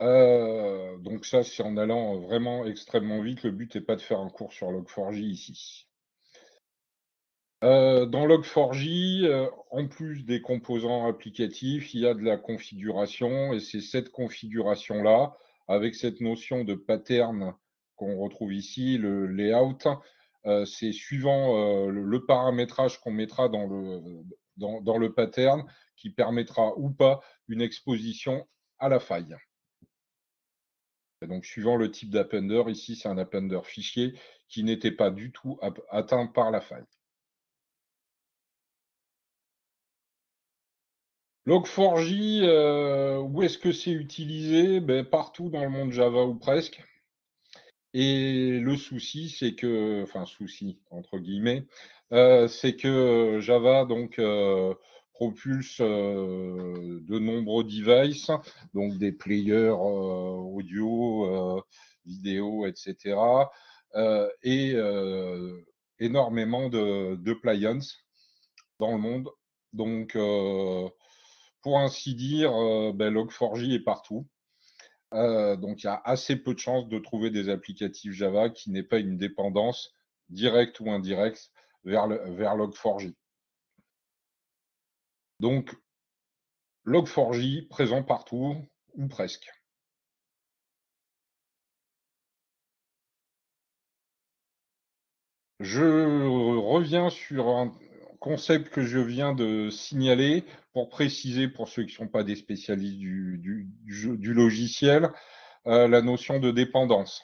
Donc ça, c'est en allant vraiment extrêmement vite. Le but n'est pas de faire un cours sur Log4j ici. Dans Log4j, en plus des composants applicatifs, il y a de la configuration et c'est cette configuration-là, avec cette notion de pattern qu'on retrouve ici, le layout, c'est suivant le paramétrage qu'on mettra dans le pattern qui permettra ou pas une exposition à la faille. Et donc, suivant le type d'appender, ici c'est un appender fichier qui n'était pas du tout atteint par la faille. Log4j, où est-ce que c'est utilisé? Partout dans le monde Java ou presque. Et le souci, c'est que, enfin souci entre guillemets, c'est que Java donc propulse de nombreux devices, donc des players audio, vidéo, etc. Et énormément de clients dans le monde. Donc, pour ainsi dire, Log4j est partout. Donc, il y a assez peu de chances de trouver des applicatifs Java qui n'aient pas une dépendance directe ou indirecte vers Log4j. Donc, Log4j présent partout, ou presque. Je reviens sur un concept que je viens de signaler pour préciser, pour ceux qui ne sont pas des spécialistes du logiciel, la notion de dépendance.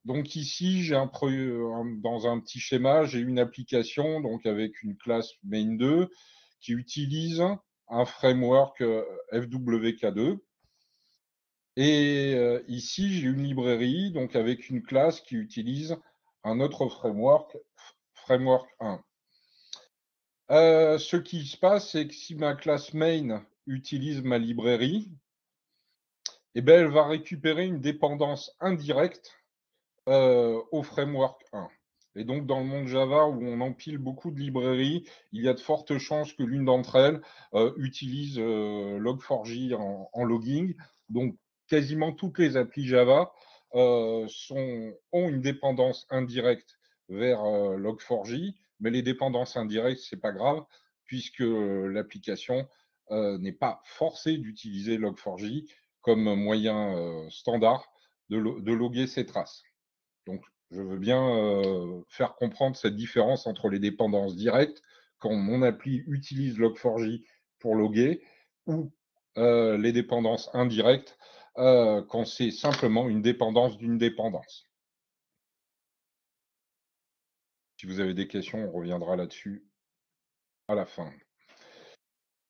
Donc ici, j'ai dans un petit schéma, j'ai une application donc avec une classe main2 qui utilise un framework FWK2. Et ici, j'ai une librairie donc avec une classe qui utilise un autre framework, framework 1. Ce qui se passe, c'est que si ma classe main utilise ma librairie, elle va récupérer une dépendance indirecte au framework 1. Et donc, dans le monde Java, où on empile beaucoup de librairies, il y a de fortes chances que l'une d'entre elles utilise Log4j en logging. Donc, quasiment toutes les applis Java ont une dépendance indirecte vers Log4j, mais les dépendances indirectes, c'est pas grave, puisque l'application n'est pas forcée d'utiliser Log4j comme moyen standard de loguer ses traces. Donc, je veux bien faire comprendre cette différence entre les dépendances directes, quand mon appli utilise Log4j pour loguer, ou les dépendances indirectes, quand c'est simplement une dépendance d'une dépendance. Si vous avez des questions, on reviendra là-dessus à la fin.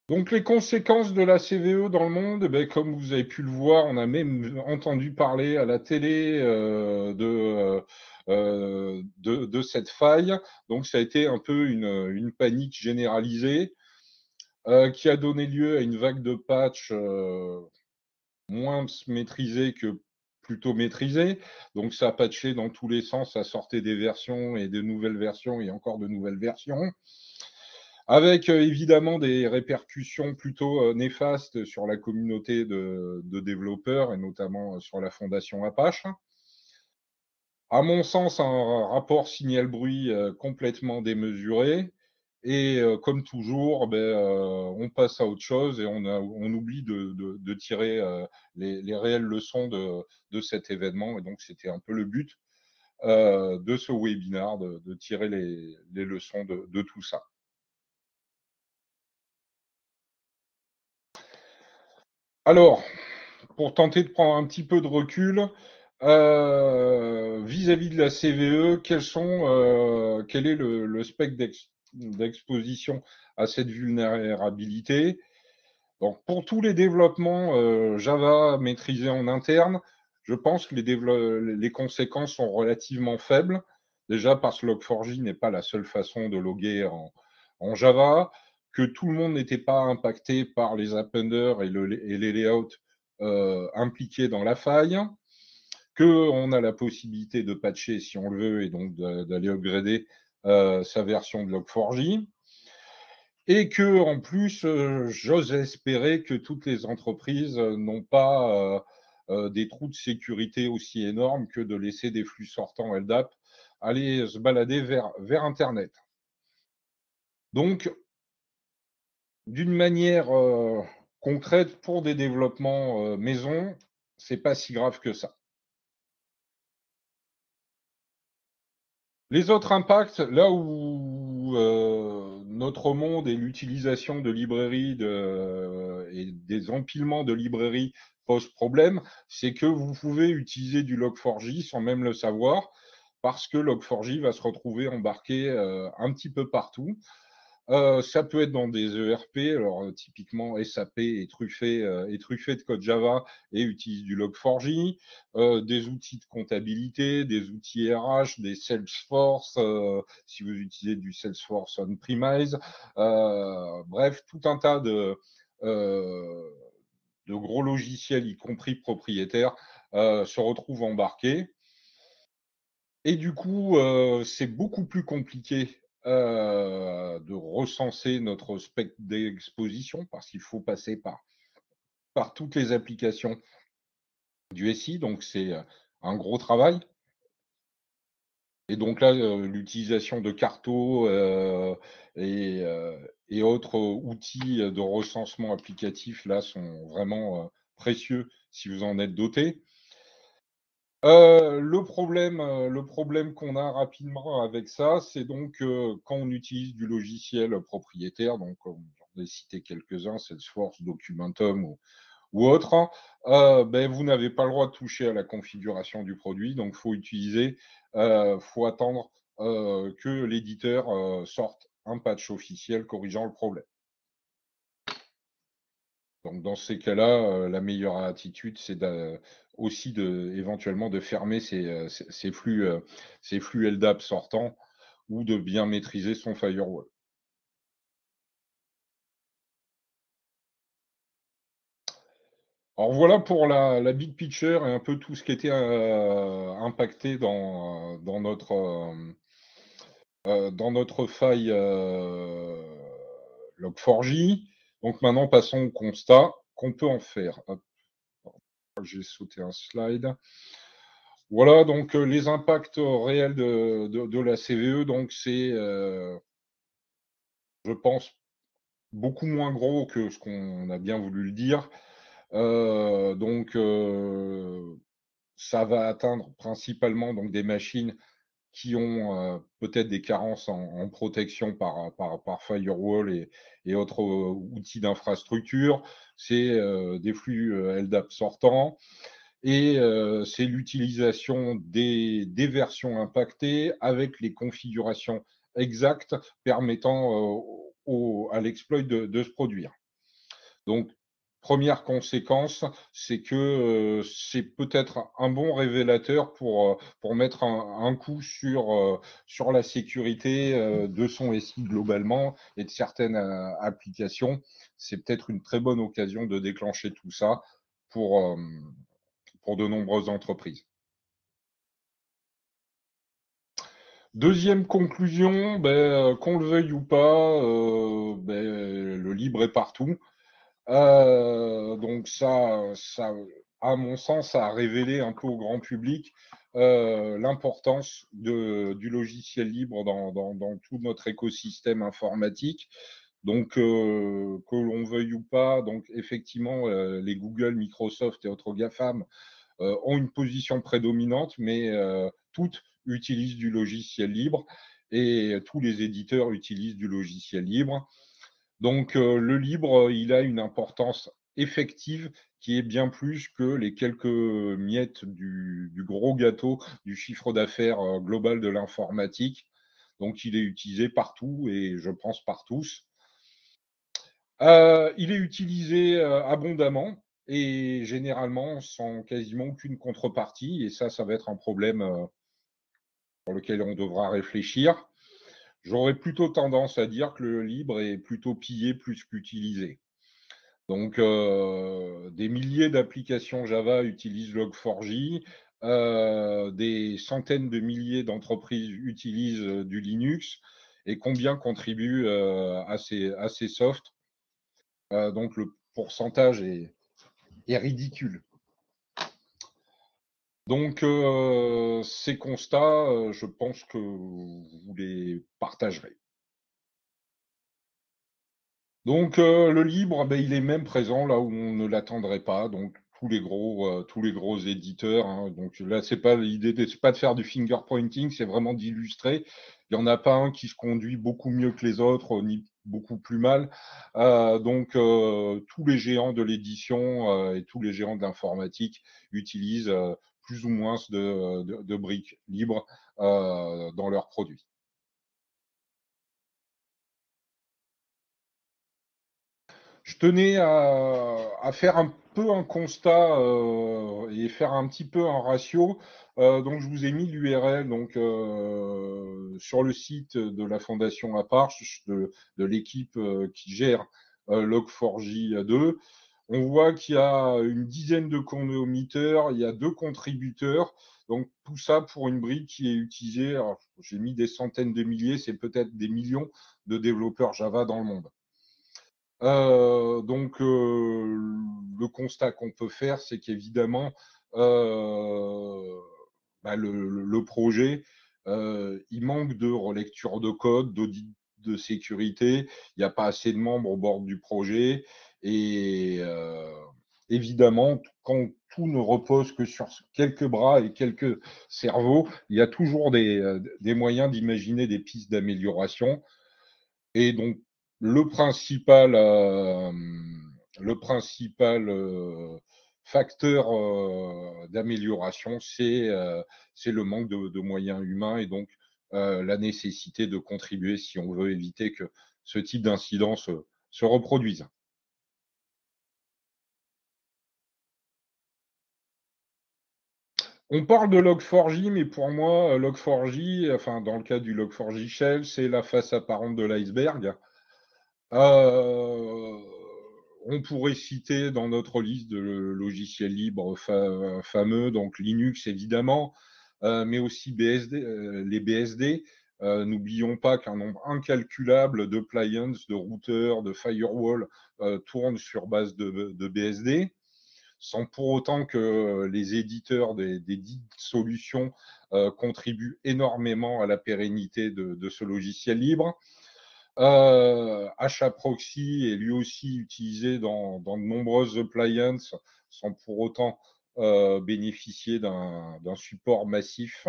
Donc, les conséquences de la CVE dans le monde, comme vous avez pu le voir, on a même entendu parler à la télé de cette faille. Donc, ça a été un peu une panique généralisée qui a donné lieu à une vague de patchs moins maîtrisée que plutôt maîtrisée. Donc, ça a patché dans tous les sens, ça sortait des versions et de nouvelles versions et encore de nouvelles versions, avec évidemment des répercussions plutôt néfastes sur la communauté de développeurs et notamment sur la fondation Apache. À mon sens, un rapport signal-bruit complètement démesuré. Et comme toujours, on passe à autre chose et on oublie de tirer les réelles leçons de cet événement. Et donc, c'était un peu le but de ce webinaire, de tirer les leçons de tout ça. Alors, pour tenter de prendre un petit peu de recul, vis-à-vis de la CVE, quel est le spectre d'exposition à cette vulnérabilité? Donc, pour tous les développements Java maîtrisés en interne, je pense que les conséquences sont relativement faibles. Déjà parce que Log4j n'est pas la seule façon de loguer en Java, que tout le monde n'était pas impacté par les appenders et les layouts impliqués dans la faille, qu'on a la possibilité de patcher si on le veut et donc d'aller upgrader sa version de Log4j. et que en plus, j'ose espérer que toutes les entreprises n'ont pas des trous de sécurité aussi énormes que de laisser des flux sortants LDAP aller se balader vers Internet. Donc, d'une manière concrète, pour des développements maison, c'est pas si grave que ça. Les autres impacts, là où notre monde et l'utilisation de librairies et des empilements de librairies posent problème, c'est que vous pouvez utiliser du Log4j sans même le savoir, parce que Log4j va se retrouver embarqué un petit peu partout. Ça peut être dans des ERP, alors typiquement SAP est truffé de code Java et utilise du Log4j, des outils de comptabilité, des outils RH, des Salesforce, si vous utilisez du Salesforce on-premise, bref, tout un tas euh, de gros logiciels, y compris propriétaires, se retrouvent embarqués. Et du coup, c'est beaucoup plus compliqué de recenser notre spectre d'exposition parce qu'il faut passer par toutes les applications du SI, donc c'est un gros travail. Et donc là, l'utilisation de Carto et autres outils de recensement applicatif là sont vraiment précieux si vous en êtes doté. Le problème qu'on a rapidement avec ça, c'est donc, quand on utilise du logiciel propriétaire, donc j'en ai cité quelques-uns, Salesforce, Documentum ou autre, vous n'avez pas le droit de toucher à la configuration du produit, donc faut attendre, que l'éditeur, sorte un patch officiel corrigeant le problème. Donc dans ces cas-là, la meilleure attitude, c'est aussi éventuellement de fermer ces flux LDAP sortants ou de bien maîtriser son firewall. Alors voilà pour la big picture et un peu tout ce qui était impacté dans notre faille Log4j. Donc maintenant, passons au constat qu'on peut en faire. Hop, j'ai sauté un slide. Voilà, donc les impacts réels de la CVE, donc c'est, je pense, beaucoup moins gros que ce qu'on a bien voulu le dire. Donc, ça va atteindre principalement donc des machines qui ont peut-être des carences en protection par firewall et autres outils d'infrastructure. C'est des flux LDAP sortants. Et c'est l'utilisation des versions impactées avec les configurations exactes permettant à l'exploit de se produire. Donc, première conséquence, c'est que c'est peut-être un bon révélateur pour mettre un coup sur la sécurité de son SI globalement et de certaines applications. C'est peut-être une très bonne occasion de déclencher tout ça pour, euh, pour de nombreuses entreprises. Deuxième conclusion, qu'on le veuille ou pas, le libre est partout. Donc ça, à mon sens, ça a révélé un peu au grand public l'importance du logiciel libre dans tout notre écosystème informatique. Donc, que l'on veuille ou pas, donc effectivement, les Google, Microsoft et autres GAFAM ont une position prédominante, mais toutes utilisent du logiciel libre et tous les éditeurs utilisent du logiciel libre. Donc le libre, il a une importance effective qui est bien plus que les quelques miettes du gros gâteau du chiffre d'affaires global de l'informatique. Donc il est utilisé partout et je pense par tous. Il est utilisé abondamment et généralement sans quasiment aucune contrepartie. Et ça va être un problème pour lequel on devra réfléchir. J'aurais plutôt tendance à dire que le libre est plutôt pillé plus qu'utilisé. Donc, des milliers d'applications Java utilisent Log4j, des centaines de milliers d'entreprises utilisent du Linux et combien contribue à ces softs. Donc le pourcentage est ridicule. Donc ces constats, je pense que vous les partagerez. Donc le libre, ben, il est même présent là où on ne l'attendrait pas. Donc tous les gros éditeurs, hein. Donc là, c'est pas l'idée, c'est pas de faire du finger pointing, c'est vraiment d'illustrer. Il y en a pas un qui se conduit beaucoup mieux que les autres, ni beaucoup plus mal. Donc tous les géants de l'édition et tous les géants de l'informatique utilisent plus ou moins de briques libres dans leurs produits. Je tenais à faire un peu un constat et faire un petit peu un ratio. Donc, je vous ai mis l'URL donc sur le site de la Fondation Apache, de l'équipe qui gère Log4j2. On voit qu'il y a une dizaine de committeurs, il y a 2 contributeurs. Donc, tout ça pour une brique qui est utilisée. Alors, j'ai mis des centaines de milliers, c'est peut-être des millions de développeurs Java dans le monde. Donc, le constat qu'on peut faire, c'est qu'évidemment, bah, le projet, il manque de relecture de code, d'audit de sécurité. Il n'y a pas assez de membres au bord du projet. Et évidemment, quand tout ne repose que sur quelques bras et quelques cerveaux, il y a toujours des moyens d'imaginer des pistes d'amélioration. Et donc, le principal, facteur d'amélioration, c'est le manque de moyens humains et donc la nécessité de contribuer si on veut éviter que ce type d'incident se reproduise. On parle de Log4j, mais pour moi, Log4j, enfin dans le cas du Log4j Shell, c'est la face apparente de l'iceberg. On pourrait citer dans notre liste de logiciels libres fameux, donc Linux évidemment, mais aussi BSD, les BSD. N'oublions pas qu'un nombre incalculable de clients, de routeurs, de firewalls tournent sur base de BSD, sans pour autant que les éditeurs des dites solutions contribuent énormément à la pérennité de ce logiciel libre. HAProxy est lui aussi utilisé dans de nombreuses appliances sans pour autant bénéficier d'un support massif.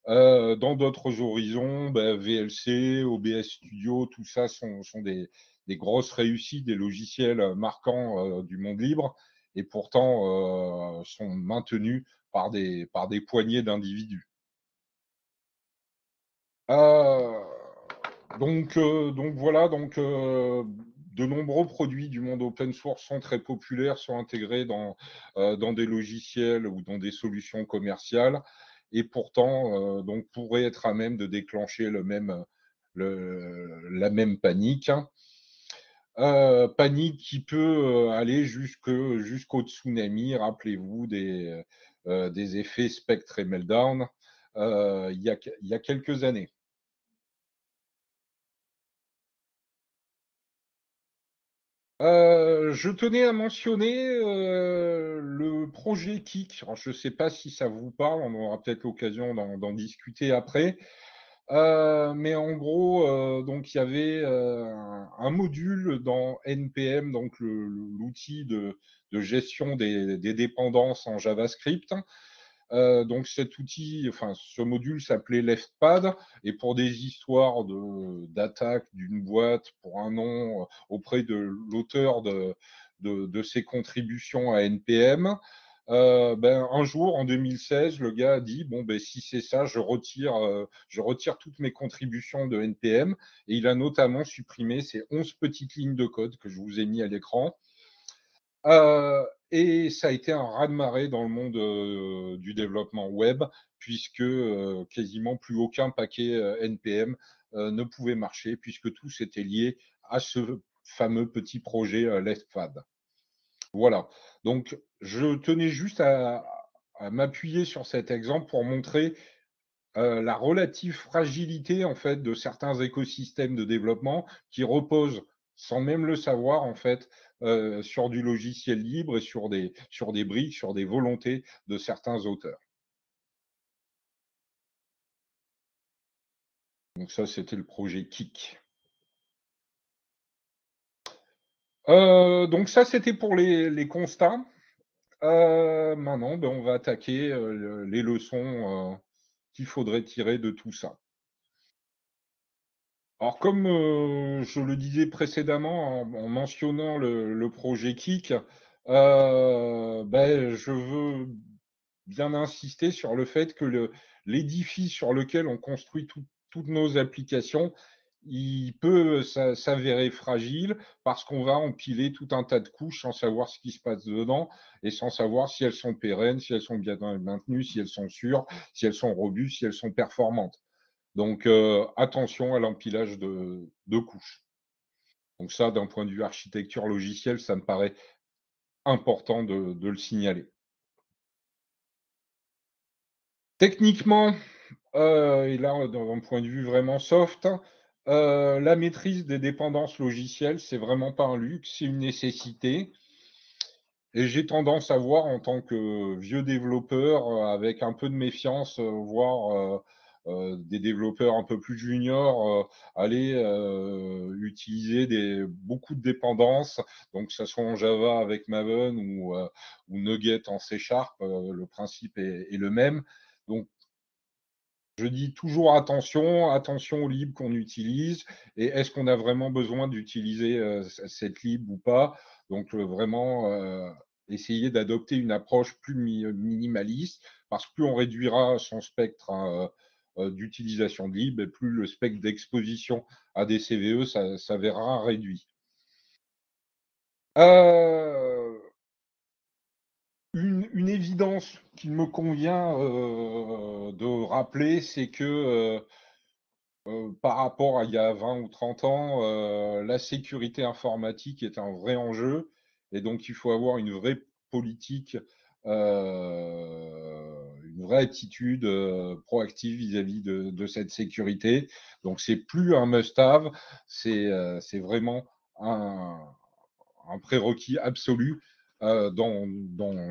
Dans d'autres horizons, VLC, OBS Studio, tout ça sont des grosses réussites, des logiciels marquants du monde libre et pourtant sont maintenus par des poignées d'individus. Donc voilà, de nombreux produits du monde open source sont très populaires, sont intégrés dans des logiciels ou dans des solutions commerciales, et pourtant donc pourraient être à même de déclencher la même panique. Panique qui peut aller jusqu'au tsunami. Rappelez-vous des effets Spectre et Meltdown il y a quelques années. Je tenais à mentionner le projet Kik. Alors, je ne sais pas si ça vous parle, on aura peut-être l'occasion d'en discuter après. Mais en gros, donc il y avait un module dans NPM, donc l'outil de gestion des dépendances en JavaScript. Donc cet outil, enfin ce module s'appelait Leftpad, et pour des histoires d'attaque d'une boîte pour un nom auprès de l'auteur de ses contributions à NPM, un jour en 2016, le gars a dit bon ben si c'est ça, je retire toutes mes contributions de NPM, et il a notamment supprimé ces 11 petites lignes de code que je vous ai mis à l'écran. Et ça a été un raz-de-marée dans le monde du développement web, puisque quasiment plus aucun paquet NPM ne pouvait marcher, puisque tout s'était lié à ce fameux petit projet Leftpad. Voilà. Donc, je tenais juste à m'appuyer sur cet exemple pour montrer la relative fragilité en fait de certains écosystèmes de développement qui reposent, sans même le savoir en fait, sur du logiciel libre et sur des briques, sur des volontés de certains auteurs. Donc ça, c'était le projet Kik. Donc ça, c'était pour les constats. Maintenant, ben, on va attaquer, les leçons, qu'il faudrait tirer de tout ça. Alors comme, je le disais précédemment en mentionnant le projet Kik, je veux bien insister sur le fait que l'édifice sur lequel on construit toutes nos applications, il peut s'avérer fragile parce qu'on va empiler tout un tas de couches sans savoir ce qui se passe dedans et sans savoir si elles sont pérennes, si elles sont bien maintenues, si elles sont sûres, si elles sont robustes, si elles sont performantes. Donc, attention à l'empilage de couches. Donc ça, d'un point de vue architecture logicielle, ça me paraît important de le signaler. Techniquement, et là, d'un point de vue vraiment soft, la maîtrise des dépendances logicielles, c'est vraiment pas un luxe, c'est une nécessité. Et j'ai tendance à voir en tant que vieux développeur, avec un peu de méfiance, voir, des développeurs un peu plus juniors, aller, utiliser beaucoup de dépendances, donc que ça soit en Java avec Maven ou Nugget en C#, le principe est le même. Donc je dis toujours attention, attention aux libs qu'on utilise et est-ce qu'on a vraiment besoin d'utiliser, cette lib ou pas? Donc, vraiment, essayer d'adopter une approche plus minimaliste parce que plus on réduira son spectre, hein, d'utilisation de lib et plus le spectre d'exposition à des CVE s'avérera réduit. Heu, une évidence qu'il me convient, de rappeler, c'est que, par rapport à il y a 20 ou 30 ans, la sécurité informatique est un vrai enjeu et donc il faut avoir une vraie politique, une vraie attitude, proactive vis-à-vis de cette sécurité. Donc c'est plus un must have, c'est vraiment un un prérequis absolu, dans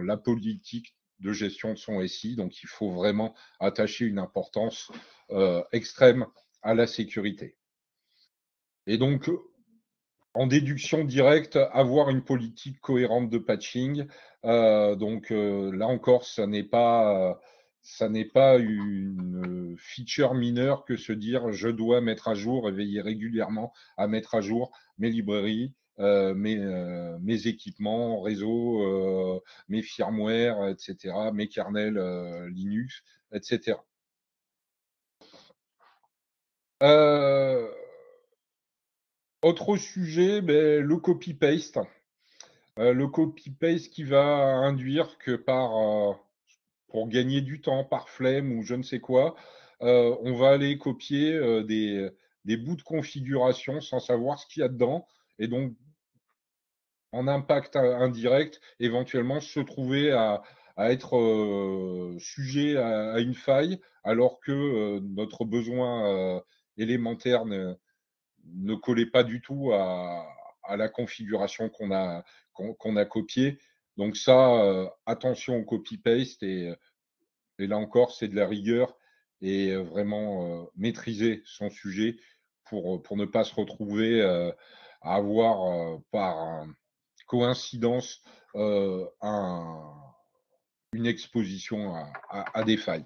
la politique de gestion de son SI. Donc il faut vraiment attacher une importance, extrême à la sécurité. Et donc, en déduction directe, avoir une politique cohérente de patching. Là encore, ça n'est pas une feature mineure que se dire je dois mettre à jour et veiller régulièrement à mettre à jour mes librairies, mes équipements réseau, mes firmware, etc., mes kernels Linux, etc. Euh, Autre sujet, le copy-paste. Le copy-paste qui va induire que pour gagner du temps, par flemme ou je ne sais quoi, on va aller copier, des bouts de configuration sans savoir ce qu'il y a dedans et donc en impact indirect, éventuellement se trouver à être, sujet à une faille alors que, notre besoin, élémentaire ne collait pas du tout à la configuration qu'on a copiée. Donc ça, attention au copy-paste et là encore, c'est de la rigueur et vraiment, maîtriser son sujet pour ne pas se retrouver, à avoir, par coïncidence, une exposition à des failles.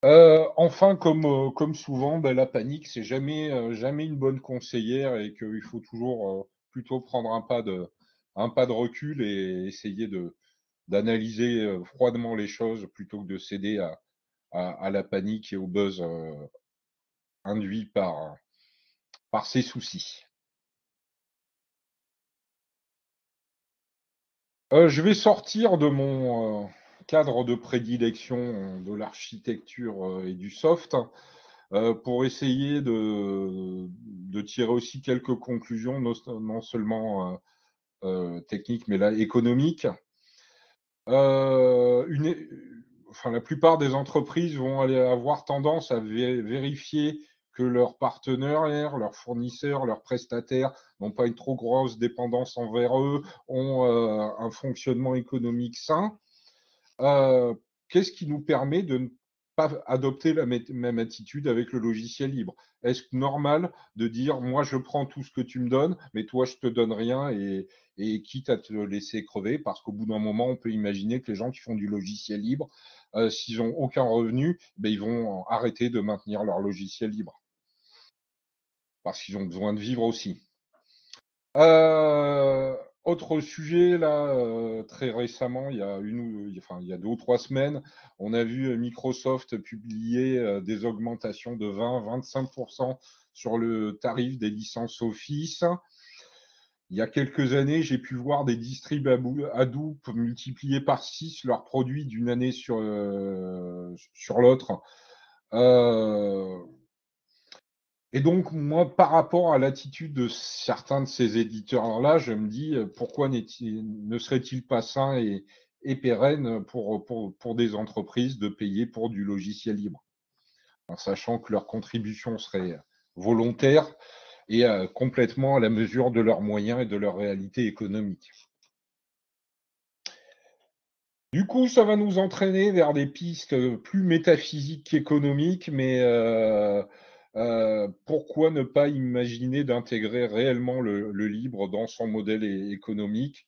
Enfin, comme souvent, la panique, c'est jamais une bonne conseillère et qu'il faut toujours, plutôt prendre un pas de recul et essayer d'analyser, froidement les choses plutôt que de céder à la panique et au buzz, induit par ces soucis. Je vais sortir de mon, cadre de prédilection de l'architecture, et du soft. Pour essayer de tirer aussi quelques conclusions, non seulement techniques, mais là économiques. Une enfin, la plupart des entreprises vont aller avoir tendance à vérifier que leurs partenaires, leurs fournisseurs, leurs prestataires n'ont pas une trop grosse dépendance envers eux, ont un fonctionnement économique sain. Qu'est-ce qui nous permet de ne pas adopter la même attitude avec le logiciel libre? Est-ce normal de dire: «Moi, je prends tout ce que tu me donnes, mais toi, je te donne rien et quitte à te laisser crever?» parce qu'au bout d'un moment, on peut imaginer que les gens qui font du logiciel libre, s'ils ont aucun revenu, beh, ils vont arrêter de maintenir leur logiciel libre parce qu'ils ont besoin de vivre aussi. Autre sujet là, très récemment, il y a 2 ou 3 semaines, on a vu, Microsoft publier, des augmentations de 20-25 sur le tarif des licences Office. Il y a quelques années, j'ai pu voir des distribs Hadoop multiplier par 6 leurs produits d'une année sur l'autre. Heu Et donc, moi, par rapport à l'attitude de certains de ces éditeurs-là, je me dis, pourquoi ne serait-il pas sain et pérenne pour des entreprises de payer pour du logiciel libre? En sachant que leur contribution serait volontaire et complètement à la mesure de leurs moyens et de leur réalité économique. Du coup, ça va nous entraîner vers des pistes, plus métaphysiques qu'économiques, mais pourquoi ne pas imaginer d'intégrer réellement le libre dans son modèle économique?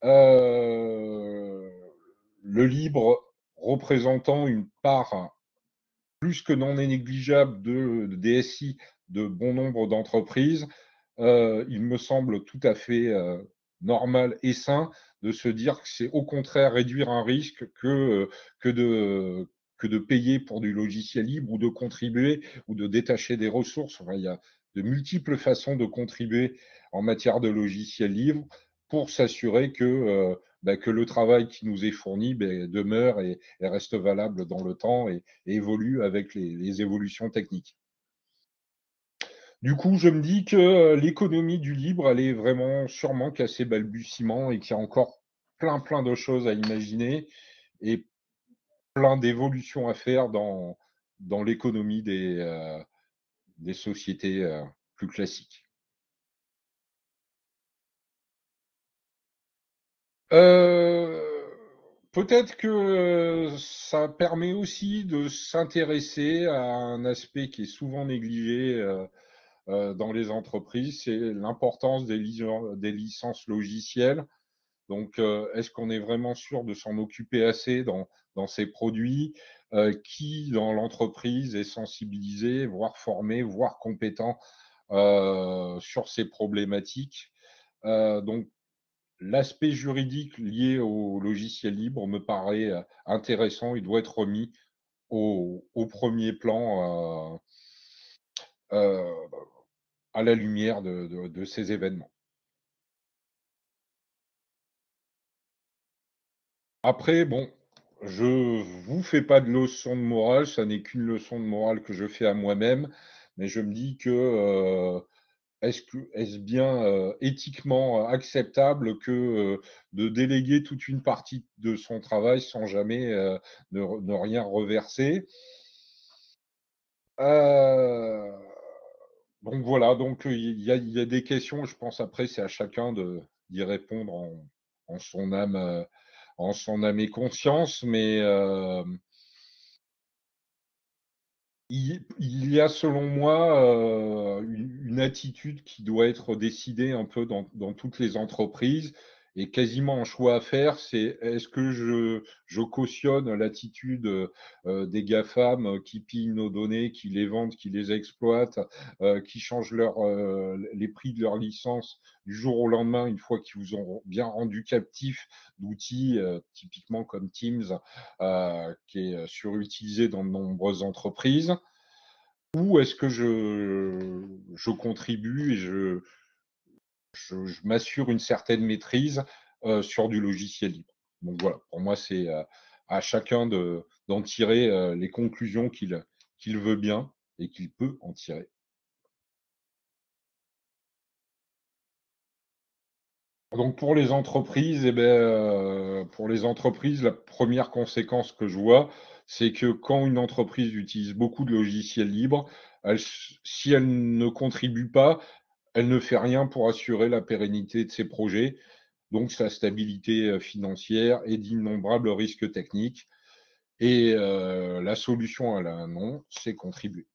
Heu, le libre représentant une part plus que non négligeable de DSI de bon nombre d'entreprises, il me semble tout à fait, normal et sain de se dire que c'est au contraire réduire un risque que de que de payer pour du logiciel libre ou de contribuer ou de détacher des ressources. Enfin, il y a de multiples façons de contribuer en matière de logiciel libre pour s'assurer que, que le travail qui nous est fourni, demeure et reste valable dans le temps et évolue avec les évolutions techniques. Du coup, je me dis que, l'économie du libre, elle est vraiment sûrement qu'à ses balbutiements et qu'il y a encore plein de choses à imaginer et plein d'évolutions à faire dans l'économie des sociétés, plus classiques. Heu, peut-être que, ça permet aussi de s'intéresser à un aspect qui est souvent négligé, dans les entreprises, c'est l'importance des licences logicielles. Donc, est-ce qu'on est vraiment sûr de s'en occuper assez dans ces produits? Qui dans l'entreprise est sensibilisé, voire formé, voire compétent, sur ces problématiques? Donc l'aspect juridique lié au logiciel libre me paraît, intéressant. Il doit être remis au 1er plan, heu, à la lumière de ces événements. Après bon, je vous fais pas de leçon de morale, ça n'est qu'une leçon de morale que je fais à moi-même, mais je me dis que, est-ce bien, éthiquement, acceptable que, de déléguer toute une partie de son travail sans jamais, ne rien reverser? Heu, donc voilà, donc il y a des questions, je pense après c'est à chacun d'y répondre en son âme, en son âme et conscience, mais il y a selon moi, une attitude qui doit être décidée un peu dans toutes les entreprises et quasiment un choix à faire, c'est est-ce que je cautionne l'attitude, des GAFAM, qui pillent nos données, qui les vendent, qui les exploitent, qui changent les prix de leurs licences du jour au lendemain, une fois qu'ils vous ont bien rendu captif d'outils, typiquement comme Teams, qui est, surutilisé dans de nombreuses entreprises? Ou est-ce que je contribue et je m'assure une certaine maîtrise, sur du logiciel libre? Donc voilà, pour moi, c'est, à chacun d'en tirer, les conclusions qu'il veut bien et qu'il peut en tirer. Donc pour les entreprises, la première conséquence que je vois, c'est que quand une entreprise utilise beaucoup de logiciels libres, si elle ne contribue pas, elle ne fait rien pour assurer la pérennité de ses projets, donc sa stabilité financière et d'innombrables risques techniques. Et la solution à la non, c'est contribuer.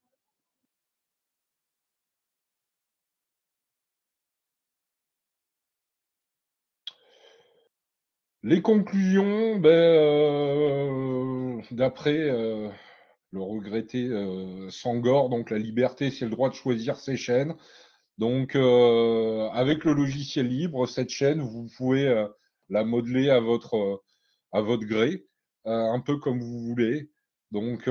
Les conclusions, d'après le regretté Sangor, donc la liberté, c'est le droit de choisir ses chaînes. Donc, avec le logiciel libre, cette chaîne, vous pouvez la modeler à votre gré, un peu comme vous voulez. Donc,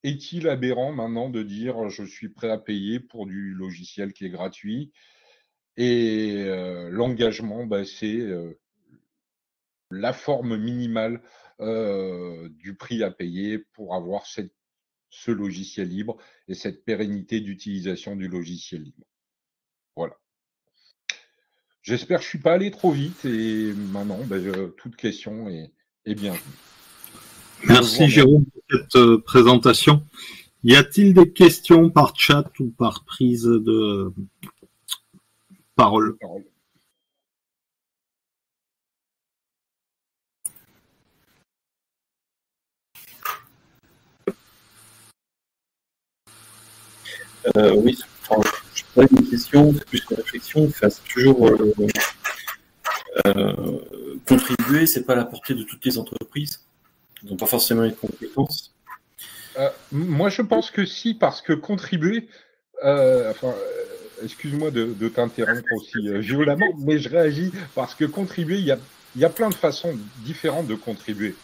est-il aberrant maintenant de dire je suis prêt à payer pour du logiciel qui est gratuit? Et l'engagement, c'est la forme minimale du prix à payer pour avoir ce logiciel libre et cette pérennité d'utilisation du logiciel libre. Voilà. J'espère que je ne suis pas allé trop vite et maintenant, toute question est bienvenue. Merci Jérôme pour cette présentation. Y a-t-il des questions par chat ou par prise de parole? Oui, enfin, je pas une question, c'est plus une réflexion. Enfin, c'est toujours contribuer, c'est pas à la portée de toutes les entreprises. Ils n'ont pas forcément les compétences. Moi, je pense que si, parce que contribuer, excuse-moi de t'interrompre aussi violemment, mais je réagis parce que contribuer, il y a plein de façons différentes de contribuer.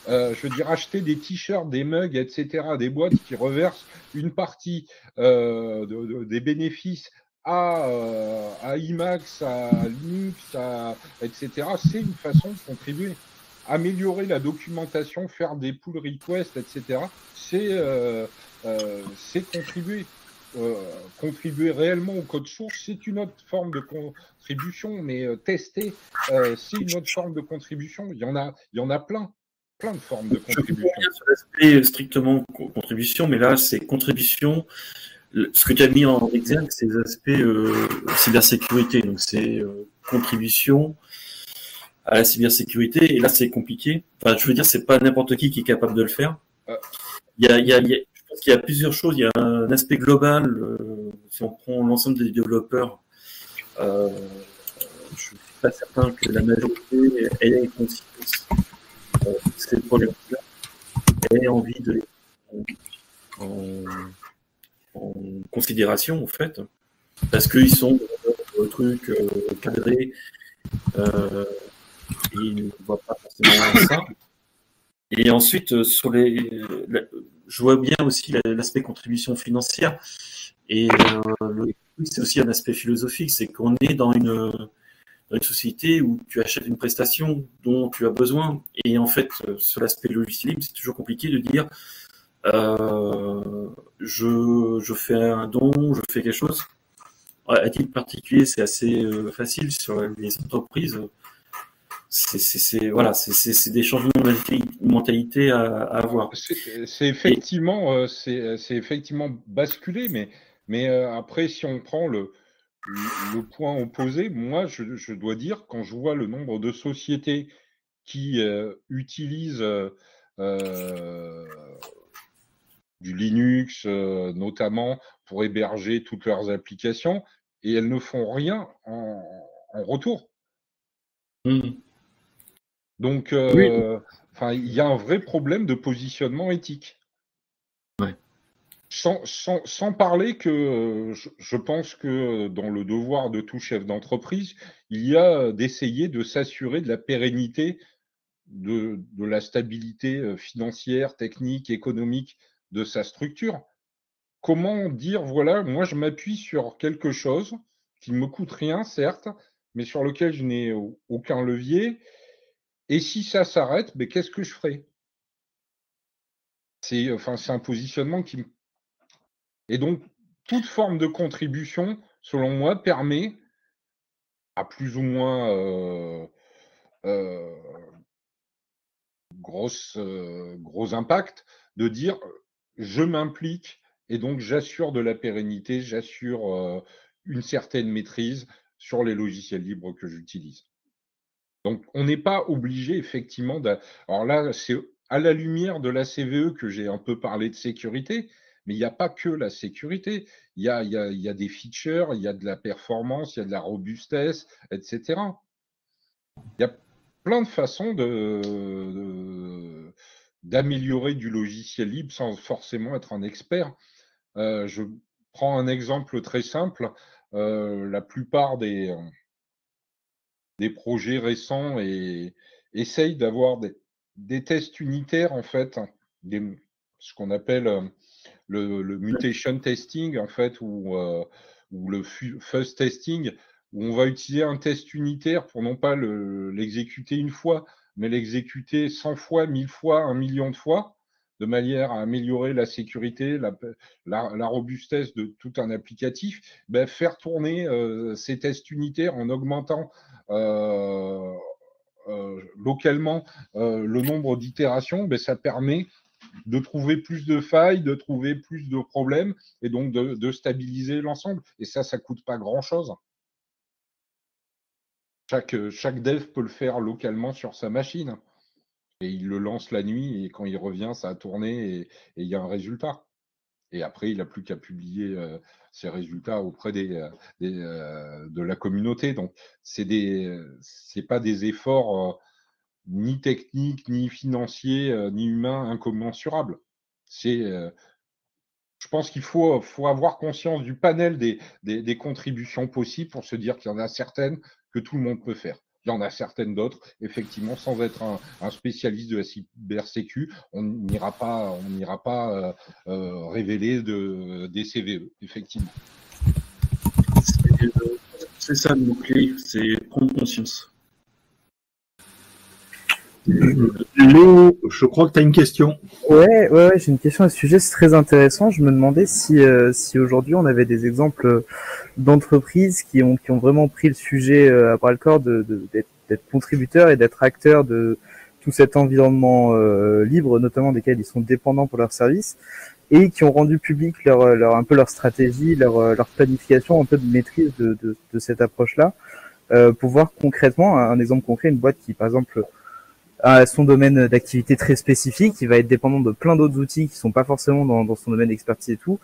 Je veux dire, acheter des t-shirts, des mugs, etc., des boîtes qui reversent une partie des bénéfices à IMAX, à Linux, etc., c'est une façon de contribuer. Améliorer la documentation, faire des pull requests, etc., c'est contribuer. Contribuer réellement au code source, c'est une autre forme de contribution, mais tester, c'est une autre forme de contribution. Il y en a plein de formes de contribution. Je comprends bien sur l'aspect strictement contribution, mais là, c'est contribution. Ce que tu as mis en exergue, c'est les aspects cybersécurité. Donc, c'est contribution à la cybersécurité. Et là, c'est compliqué. Enfin, je veux dire, c'est pas n'importe qui est capable de le faire. Je pense qu'il y a plusieurs choses. Il y a un aspect global. Si on prend l'ensemble des développeurs, je ne suis pas certain que la majorité ait conscience de ces problèmes-là, ait envie de en considération, en fait, parce qu'ils sont dans le truc cadré, et ils ne voient pas forcément ça. Et ensuite, je vois bien aussi l'aspect contribution financière. Et c'est aussi un aspect philosophique, c'est qu'on est dans une société où tu achètes une prestation dont tu as besoin. Et en fait, sur l'aspect logiciel libre, c'est toujours compliqué de dire je fais un don, je fais quelque chose. À titre particulier, c'est assez facile sur les entreprises. Voilà, c'est des changements de mentalité à avoir. C'est effectivement, basculé, mais après, si on prend le point opposé, moi, je dois dire, quand je vois le nombre de sociétés qui utilisent du Linux, notamment pour héberger toutes leurs applications, et elles ne font rien en retour. Donc, il y a un vrai problème de positionnement éthique. Ouais. Sans parler que je pense que dans le devoir de tout chef d'entreprise, il y a d'essayer de s'assurer de la pérennité, de la stabilité financière, technique, économique de sa structure. Comment dire, voilà, moi je m'appuie sur quelque chose qui ne me coûte rien, certes, mais sur lequel je n'ai aucun levier. Et si ça s'arrête, qu'est-ce que je ferai? C'est un positionnement qui me... Et donc, toute forme de contribution, selon moi, permet à plus ou moins gros impact, de dire je m'implique et donc j'assure de la pérennité, j'assure une certaine maîtrise sur les logiciels libres que j'utilise. Donc on n'est pas obligé effectivement alors là, c'est à la lumière de la CVE que j'ai un peu parlé de sécurité, mais il n'y a pas que la sécurité. Il y a des features, il y a de la performance, il y a de la robustesse, etc. Il y a plein de façons d'améliorer du logiciel libre sans forcément être un expert. Je prends un exemple très simple. La plupart des projets récents essayent d'avoir des tests unitaires, en fait, ce qu'on appelle le mutation testing, en fait, ou le fuzz testing, où on va utiliser un test unitaire pour non pas l'exécuter une fois, mais l'exécuter 100 fois, 1000 fois, 1 million de fois, de manière à améliorer la sécurité, la robustesse de tout un applicatif. Ben, faire tourner ces tests unitaires en augmentant localement le nombre d'itérations, ben, ça permet de trouver plus de failles, de trouver plus de problèmes et donc de stabiliser l'ensemble. Et ça coûte pas grand-chose. Chaque dev peut le faire localement sur sa machine. Et il le lance la nuit et quand il revient, ça a tourné et il y a un résultat. Et après, il n'a plus qu'à publier ses résultats auprès de la communauté. Donc, c'est pas des efforts ni techniques, ni financiers, ni humains incommensurables. Je pense qu'il faut avoir conscience du panel des contributions possibles pour se dire qu'il y en a certaines que tout le monde peut faire. Il y en a certaines d'autres, effectivement, sans être un spécialiste de la cybersécu, on n'ira pas révéler des CVE, effectivement. C'est ça le mot-clé, c'est prendre conscience. Léo, je crois que tu as une question. Ouais, j'ai une question à ce sujet, c'est très intéressant. Je me demandais si aujourd'hui on avait des exemples d'entreprises qui ont vraiment pris le sujet à bras le corps d'être contributeurs et d'être acteurs de tout cet environnement libre, notamment desquels ils sont dépendants pour leurs services, et qui ont rendu public un peu leur stratégie, leur planification, un peu de maîtrise de cette approche-là, pour voir concrètement un exemple concret, une boîte qui par exemple à son domaine d'activité très spécifique, qui va être dépendant de plein d'autres outils qui sont pas forcément dans son domaine d'expertise et tout.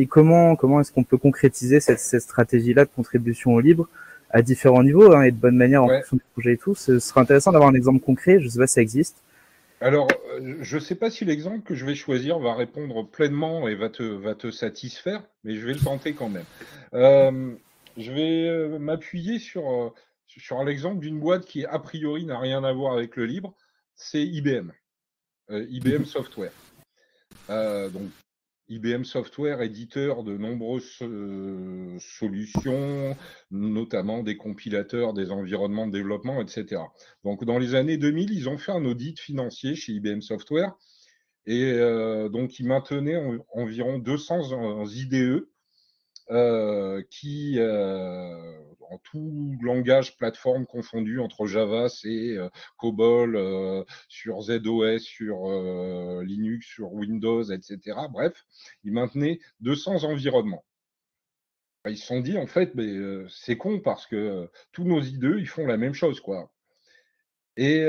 Comment est-ce qu'on peut concrétiser cette stratégie-là de contribution au libre à différents niveaux et de bonne manière en fonction du projet et tout. Ce serait intéressant d'avoir un exemple concret. Je sais pas si ça existe. Alors, je ne sais pas si l'exemple que je vais choisir va répondre pleinement et va te satisfaire, mais je vais le tenter quand même. Je vais m'appuyer sur l'exemple d'une boîte qui, a priori, n'a rien à voir avec le libre, c'est IBM, IBM Software. Donc, IBM Software, éditeur de nombreuses solutions, notamment des compilateurs, des environnements de développement, etc. Donc, dans les années 2000, ils ont fait un audit financier chez IBM Software et donc, ils maintenaient environ 200 IDE qui, en tout langage plateforme confondu entre Java, C, COBOL, sur ZOS, sur Linux, sur Windows, etc. Bref, ils maintenaient 200 environnements. Ils se sont dit, en fait, c'est con parce que tous nos IDE, ils font la même chose, quoi. Et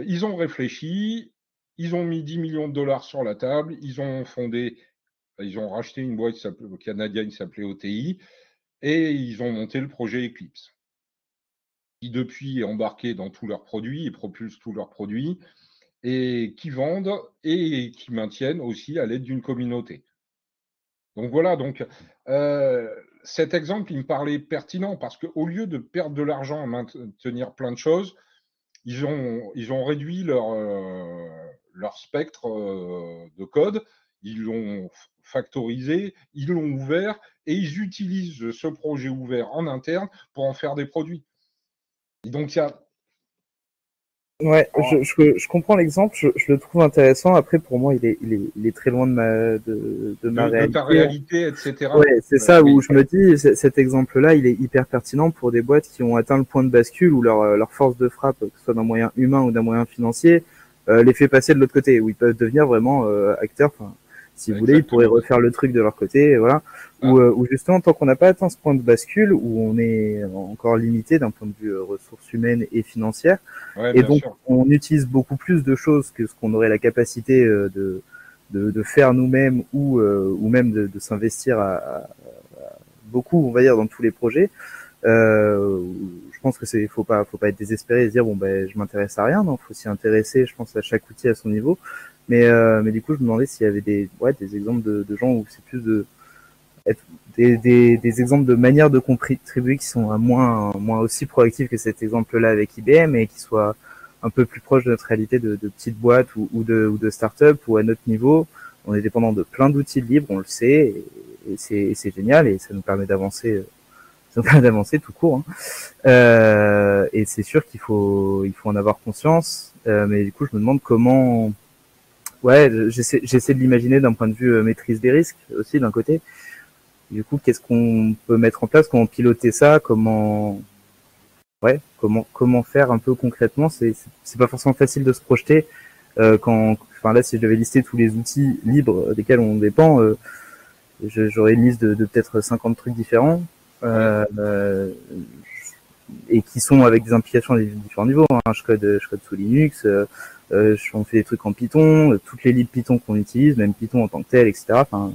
ils ont réfléchi, ils ont mis 10 millions de dollars sur la table, ils ont racheté une boîte canadienne qui s'appelait OTI, et ils ont monté le projet Eclipse, qui depuis est embarqué dans tous leurs produits et propulse tous leurs produits, et qui vendent et qui maintiennent aussi à l'aide d'une communauté. Donc voilà, cet exemple, il me parlait pertinent parce qu'au lieu de perdre de l'argent à maintenir plein de choses, ils ont réduit leur spectre de code, ils l'ont factorisé, ils l'ont ouvert et ils utilisent ce projet ouvert en interne pour en faire des produits. Et donc, Ouais, je comprends l'exemple, je le trouve intéressant. Après, pour moi, il est très loin de ma de réalité. ta réalité, etc. Ouais, c'est ça Oui. où je me dis, cet exemple-là, il est hyper pertinent pour des boîtes qui ont atteint le point de bascule où leur force de frappe, que ce soit d'un moyen humain ou d'un moyen financier, les fait passer de l'autre côté, où ils peuvent devenir vraiment acteurs. Enfin, si vous voulez, ils pourraient refaire le truc de leur côté, voilà. Où justement, tant qu'on n'a pas atteint ce point de bascule, où on est encore limité d'un point de vue ressources humaines et financières, Ouais, et bien donc sûr. on utilise beaucoup plus de choses que ce qu'on aurait la capacité de faire nous-mêmes ou même de s'investir beaucoup, on va dire, dans tous les projets. Je pense que faut pas être désespéré et se dire bon ben je m'intéresse à rien, non, faut s'y intéresser. Je pense à chaque outil à son niveau. Mais du coup, je me demandais s'il y avait des exemples de gens où c'est plus des exemples de manières de contribuer qui sont moins aussi proactives que cet exemple-là avec IBM et qui soient un peu plus proches de notre réalité de petites boîtes ou de start-up où à notre niveau, on est dépendant de plein d'outils libres, on le sait, et c'est génial et ça nous permet d'avancer. Ça nous permet d'avancer tout court. Hein. Et c'est sûr qu'il faut en avoir conscience. Mais du coup, je me demande comment. Ouais, j'essaie de l'imaginer d'un point de vue maîtrise des risques aussi d'un côté. Du coup, qu'est-ce qu'on peut mettre en place, comment piloter ça, comment faire un peu concrètement. C'est pas forcément facile de se projeter enfin là, si je devais lister tous les outils libres desquels on dépend, j'aurais une liste de peut-être 50 trucs différents et qui sont avec des implications à différents niveaux. Hein. Je code sous Linux, on fait des trucs en Python, toutes les libres Python qu'on utilise, même Python en tant que tel, etc. Enfin,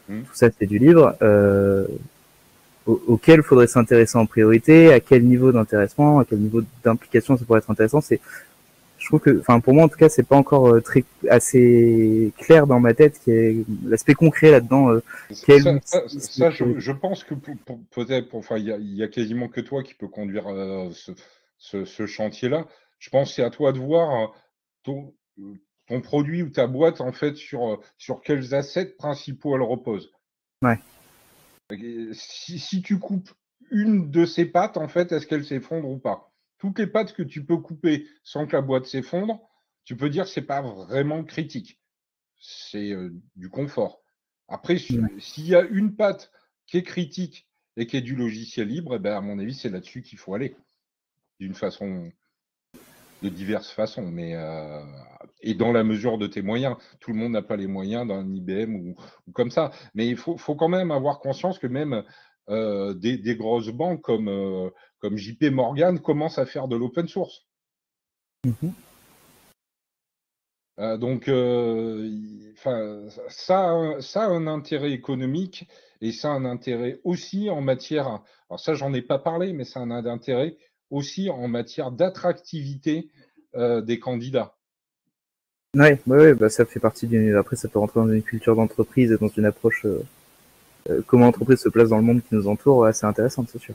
tout ça c'est du libre. Auquel il faudrait s'intéresser en priorité, à quel niveau d'intéressement, à quel niveau d'implication ça pourrait être intéressant. Je trouve que, enfin pour moi en tout cas, c'est pas encore assez clair dans ma tête qu'il y ait l'aspect concret là-dedans. Je pense que peut-être, enfin il y a quasiment que toi qui peux conduire ce chantier-là. Je pense que c'est à toi de voir ton produit ou ta boîte en fait sur quels assets principaux elle repose. Ouais. Si tu coupes une de ces pattes, en fait, est-ce qu'elle s'effondre ou pas? Toutes les pattes que tu peux couper sans que la boîte s'effondre, tu peux dire que c'est pas vraiment critique. C'est du confort. Après, s'il y a une patte qui est critique et qui est du logiciel libre, eh ben, à mon avis, c'est là-dessus qu'il faut aller. De diverses façons, mais et dans la mesure de tes moyens. Tout le monde n'a pas les moyens d'un IBM ou comme ça. Mais il faut quand même avoir conscience que même des grosses banques comme JP Morgan commencent à faire de l'open source. Donc, ça a un intérêt économique et ça a un intérêt aussi en matière. Alors ça, j'en ai pas parlé, mais ça a un intérêt aussi en matière d'attractivité des candidats. Ouais, bah ça fait partie d'une. Après, ça peut rentrer dans une culture d'entreprise et dans une approche comment l'entreprise se place dans le monde qui nous entoure. C'est intéressant, c'est sûr.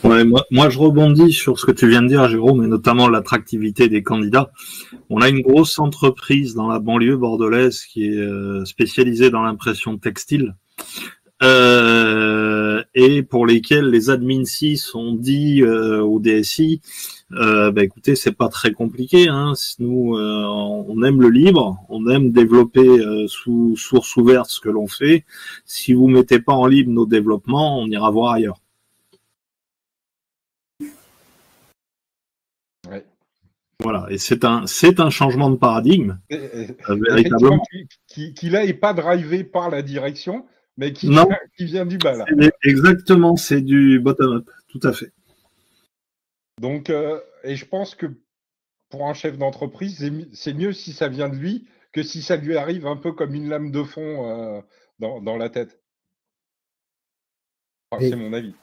Ouais, moi, je rebondis sur ce que tu viens de dire, Jérôme, et notamment l'attractivité des candidats. On a une grosse entreprise dans la banlieue bordelaise qui est spécialisée dans l'impression textile. Et pour lesquels les admins 6 ont dit au DSI, écoutez, c'est pas très compliqué. Hein. Nous, on aime le libre, on aime développer sous source ouverte ce que l'on fait. Si vous mettez pas en libre nos développements, on ira voir ailleurs. Ouais. Voilà, et c'est un changement de paradigme. Véritablement. Qui là est pas drivé par la direction, mais qui vient du bas là. Exactement, c'est du bottom-up, tout à fait. Donc, et je pense que pour un chef d'entreprise, c'est mieux si ça vient de lui que si ça lui arrive un peu comme une lame de fond dans la tête. Enfin, c'est mon avis.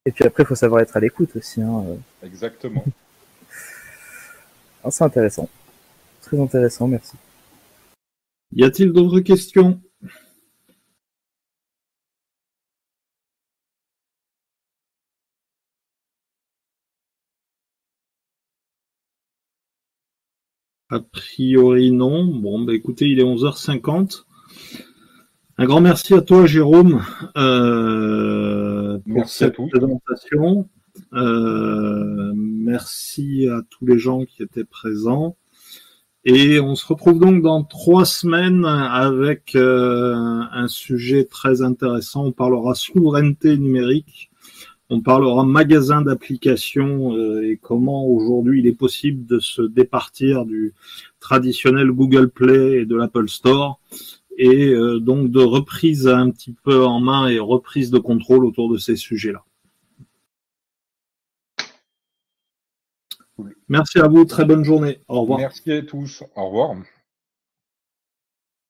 Et puis après, il faut savoir être à l'écoute aussi. Hein. Exactement. C'est intéressant. Très intéressant, merci. Y a-t-il d'autres questions ? A priori, non. Bon, écoutez, il est 11h50. Un grand merci à toi, Jérôme, pour cette présentation. Merci à tous les gens qui étaient présents. Et on se retrouve donc dans 3 semaines avec un sujet très intéressant. On parlera souveraineté numérique, on parlera magasin d'applications et comment aujourd'hui il est possible de se départir du traditionnel Google Play et de l'Apple Store, et donc de reprise un petit peu en main et reprise de contrôle autour de ces sujets-là. Merci à vous, très bonne journée. Au revoir. Merci à tous. Au revoir.